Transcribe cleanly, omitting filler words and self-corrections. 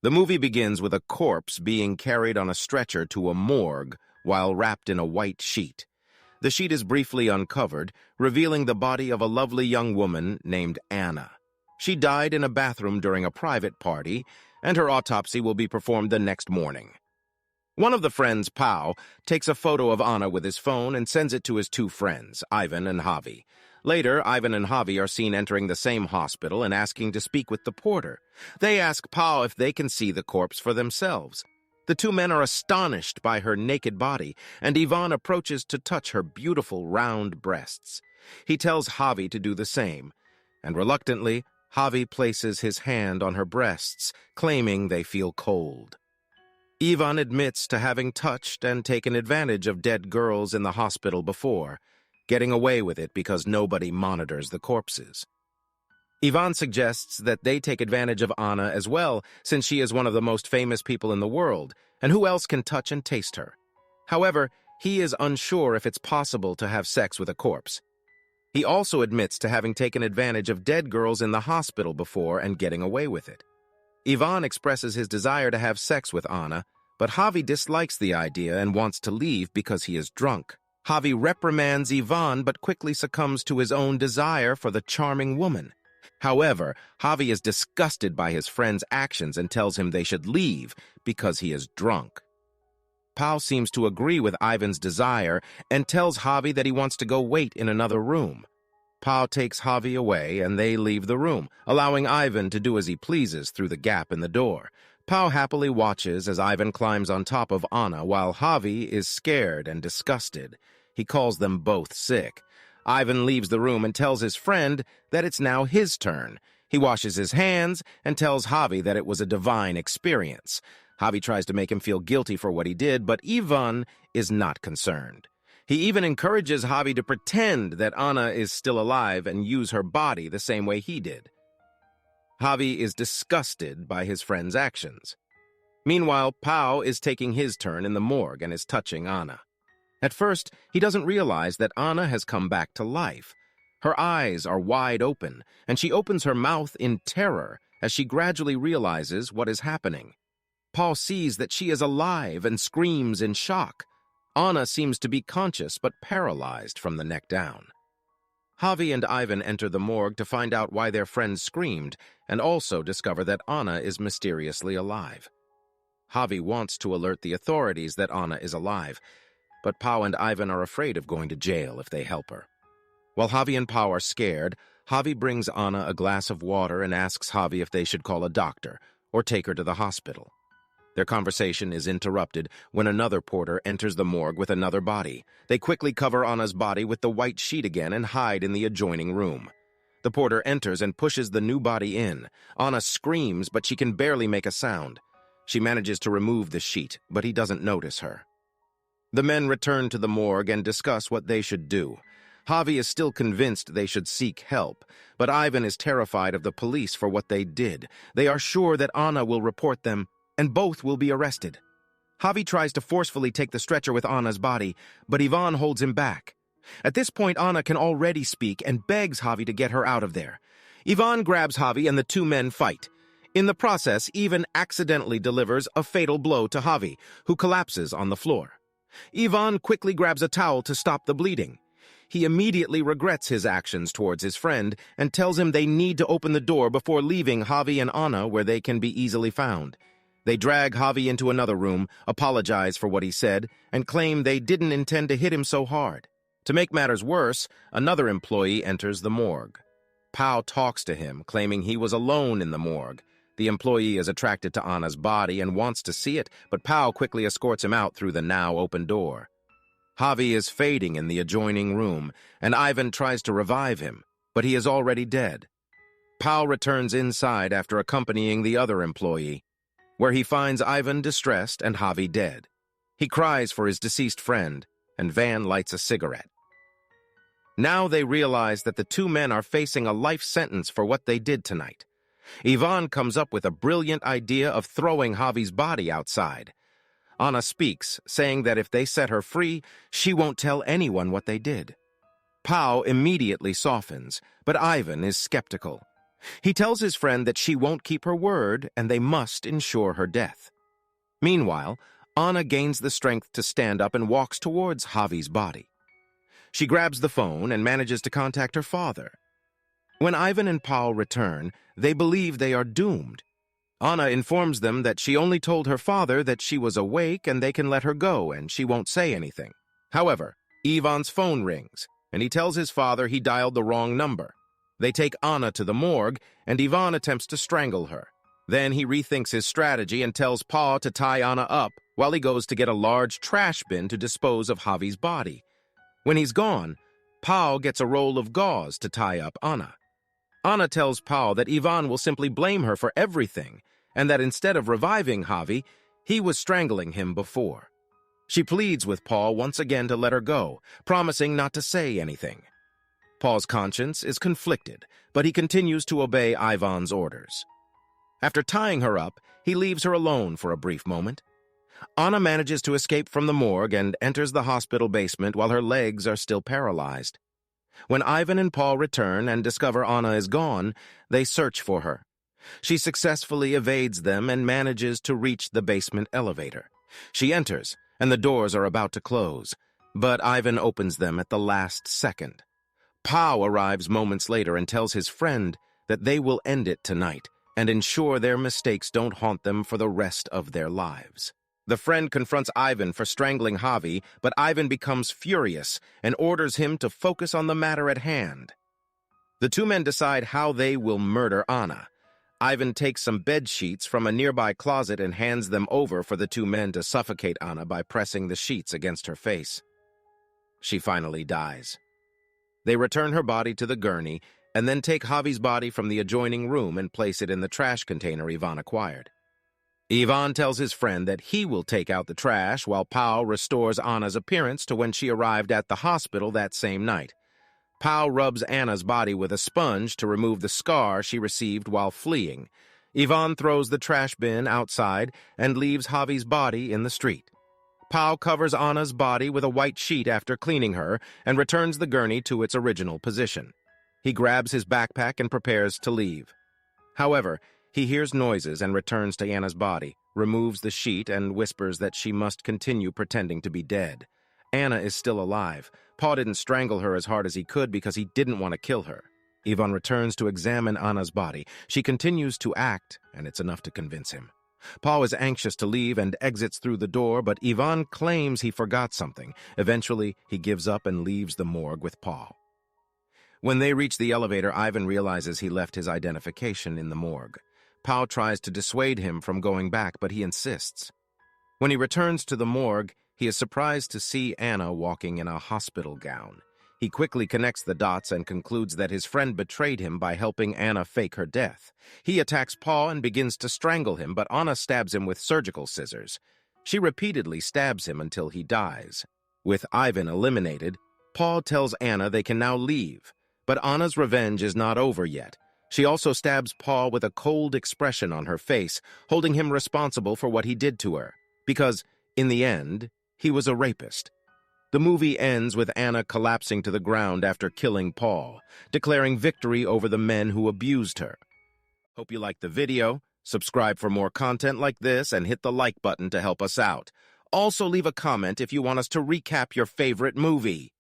The movie begins with a corpse being carried on a stretcher to a morgue while wrapped in a white sheet. The sheet is briefly uncovered, revealing the body of a lovely young woman named Anna. She died in a bathroom during a private party, and her autopsy will be performed the next morning. One of the friends, Pau, takes a photo of Anna with his phone and sends it to his two friends, Ivan and Javi. Later, Ivan and Javi are seen entering the same hospital and asking to speak with the porter. They ask Pau if they can see the corpse for themselves. The two men are astonished by her naked body, and Ivan approaches to touch her beautiful round breasts. He tells Javi to do the same, and reluctantly, Javi places his hand on her breasts, claiming they feel cold. Ivan admits to having touched and taken advantage of dead girls in the hospital before, getting away with it because nobody monitors the corpses. Ivan suggests that they take advantage of Anna as well, since she is one of the most famous people in the world, and who else can touch and taste her? However, he is unsure if it's possible to have sex with a corpse. He also admits to having taken advantage of dead girls in the hospital before and getting away with it. Ivan expresses his desire to have sex with Anna, but Javi dislikes the idea and wants to leave because he is drunk. Javi reprimands Ivan but quickly succumbs to his own desire for the charming woman. However, Javi is disgusted by his friend's actions and tells him they should leave because he is drunk. Pau seems to agree with Ivan's desire and tells Javi that he wants to go wait in another room. Pau takes Javi away and they leave the room, allowing Ivan to do as he pleases through the gap in the door. Pau happily watches as Ivan climbs on top of Anna while Javi is scared and disgusted. He calls them both sick. Ivan leaves the room and tells his friend that it's now his turn. He washes his hands and tells Javi that it was a divine experience. Javi tries to make him feel guilty for what he did, but Ivan is not concerned. He even encourages Javi to pretend that Anna is still alive and use her body the same way he did. Javi is disgusted by his friend's actions. Meanwhile, Pau is taking his turn in the morgue and is touching Anna. At first, he doesn't realize that Anna has come back to life. Her eyes are wide open, and she opens her mouth in terror as she gradually realizes what is happening. Pau sees that she is alive and screams in shock. Anna seems to be conscious but paralyzed from the neck down. Javi and Ivan enter the morgue to find out why their friend screamed and also discover that Anna is mysteriously alive. Javi wants to alert the authorities that Anna is alive, but Pau and Ivan are afraid of going to jail if they help her. While Javi and Pau are scared, Javi brings Anna a glass of water and asks Javi if they should call a doctor or take her to the hospital. Their conversation is interrupted when another porter enters the morgue with another body. They quickly cover Anna's body with the white sheet again and hide in the adjoining room. The porter enters and pushes the new body in. Anna screams, but she can barely make a sound. She manages to remove the sheet, but he doesn't notice her. The men return to the morgue and discuss what they should do. Javi is still convinced they should seek help, but Ivan is terrified of the police for what they did. They are sure that Anna will report them, and both will be arrested. Javi tries to forcefully take the stretcher with Anna's body, but Ivan holds him back. At this point, Anna can already speak and begs Javi to get her out of there. Ivan grabs Javi and the two men fight. In the process, Ivan accidentally delivers a fatal blow to Javi, who collapses on the floor. Ivan quickly grabs a towel to stop the bleeding. He immediately regrets his actions towards his friend and tells him they need to open the door before leaving Javi and Anna where they can be easily found. They drag Javi into another room, apologize for what he said, and claim they didn't intend to hit him so hard. To make matters worse, another employee enters the morgue. Pau talks to him, claiming he was alone in the morgue. The employee is attracted to Anna's body and wants to see it, but Pau quickly escorts him out through the now open door. Javi is fading in the adjoining room, and Ivan tries to revive him, but he is already dead. Pau returns inside after accompanying the other employee, where he finds Ivan distressed and Javi dead. He cries for his deceased friend, and Van lights a cigarette. Now they realize that the two men are facing a life sentence for what they did tonight. Ivan comes up with a brilliant idea of throwing Javi's body outside. Anna speaks, saying that if they set her free, she won't tell anyone what they did. Pau immediately softens, but Ivan is skeptical. He tells his friend that she won't keep her word and they must ensure her death. Meanwhile, Anna gains the strength to stand up and walks towards Javi's body. She grabs the phone and manages to contact her father. When Ivan and Paul return, they believe they are doomed. Anna informs them that she only told her father that she was awake and they can let her go and she won't say anything. However, Ivan's phone rings, and he tells his father he dialed the wrong number. They take Anna to the morgue, and Ivan attempts to strangle her. Then he rethinks his strategy and tells Paul to tie Anna up while he goes to get a large trash bin to dispose of Javi's body. When he's gone, Paul gets a roll of gauze to tie up Anna. Anna tells Paul that Ivan will simply blame her for everything, and that instead of reviving Javi, he was strangling him before. She pleads with Paul once again to let her go, promising not to say anything. Paul's conscience is conflicted, but he continues to obey Ivan's orders. After tying her up, he leaves her alone for a brief moment. Anna manages to escape from the morgue and enters the hospital basement while her legs are still paralyzed. When Ivan and Paul return and discover Anna is gone, they search for her. She successfully evades them and manages to reach the basement elevator. She enters, and the doors are about to close, but Ivan opens them at the last second. Paul arrives moments later and tells his friend that they will end it tonight and ensure their mistakes don't haunt them for the rest of their lives. The friend confronts Ivan for strangling Javi, but Ivan becomes furious and orders him to focus on the matter at hand. The two men decide how they will murder Anna. Ivan takes some bed sheets from a nearby closet and hands them over for the two men to suffocate Anna by pressing the sheets against her face. She finally dies. They return her body to the gurney and then take Javi's body from the adjoining room and place it in the trash container Ivan acquired. Ivan tells his friend that he will take out the trash while Paul restores Anna's appearance to when she arrived at the hospital that same night. Paul rubs Anna's body with a sponge to remove the scar she received while fleeing. Ivan throws the trash bin outside and leaves Javi's body in the street. Paul covers Anna's body with a white sheet after cleaning her and returns the gurney to its original position. He grabs his backpack and prepares to leave. However, he hears noises and returns to Anna's body, removes the sheet, and whispers that she must continue pretending to be dead. Anna is still alive. Paul didn't strangle her as hard as he could because he didn't want to kill her. Ivan returns to examine Anna's body. She continues to act, and it's enough to convince him. Paul is anxious to leave and exits through the door, but Ivan claims he forgot something. Eventually, he gives up and leaves the morgue with Paul. When they reach the elevator, Ivan realizes he left his identification in the morgue. Paul tries to dissuade him from going back, but he insists. When he returns to the morgue, he is surprised to see Anna walking in a hospital gown. He quickly connects the dots and concludes that his friend betrayed him by helping Anna fake her death. He attacks Paul and begins to strangle him, but Anna stabs him with surgical scissors. She repeatedly stabs him until he dies. With Ivan eliminated, Paul tells Anna they can now leave, but Anna's revenge is not over yet. She also stabs Paul with a cold expression on her face, holding him responsible for what he did to her, because, in the end, he was a rapist. The movie ends with Anna collapsing to the ground after killing Paul, declaring victory over the men who abused her. Hope you liked the video. Subscribe for more content like this and hit the like button to help us out. Also leave a comment if you want us to recap your favorite movie.